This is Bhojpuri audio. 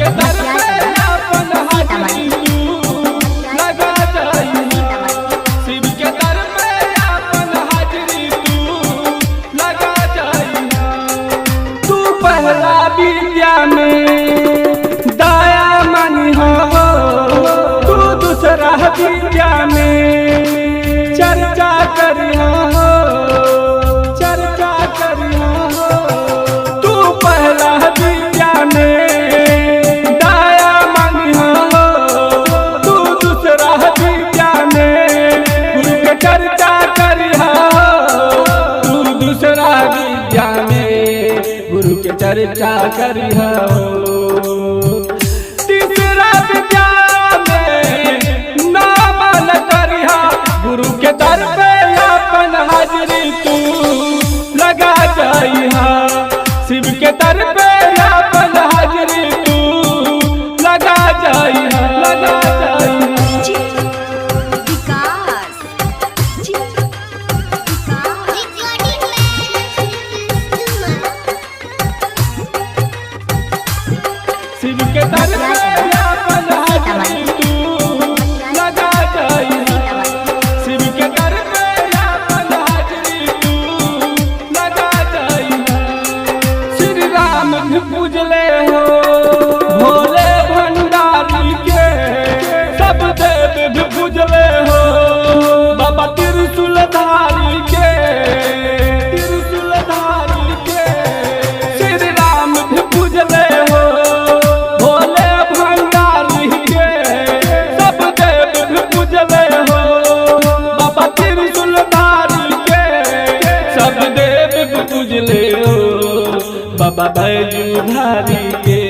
के दर पे अपन हाजिरी तू लगा जाइहा, शिव के दर पे अपन हाजिरी तू लगा जाइहा। तू पहला विद्या में दया मानिहा, तू दूसरा विद्या में चर्चा करिहा, चर्चा करिहा। तू पहला विद्या में दया मानिहा, तू दूसरा विद्या में गुरु के चर्चा करिहा, तू दूसरा विद्या में गुरु के चर्चा करिहा। तीसरा विद्या में नाम करिहा, गुरु के दर पे अपन हाजिरी तू लगा जाइहा, शिव के दर पे अपन हाजिरी तू लगा जाइहा, लगा जाइहा। शिव के दर पे अपन हाजिरी तू लगा जाइहा, शिव के दर पे अपन हाजिरी तू लगा जाइहा। श्री राम भी पूजले हो भोले भंडारी के, सब देव भी पूजले हो बाबा त्रिशूलधारी के, त्रिशूलधारी के। श्री राम भी पूजले हो भोले भंडारी के, सब देव भी पूजले हो बाबा त्रिशूलधारी के, सब देव भी पूजले हो बाबा बैजूधारी के।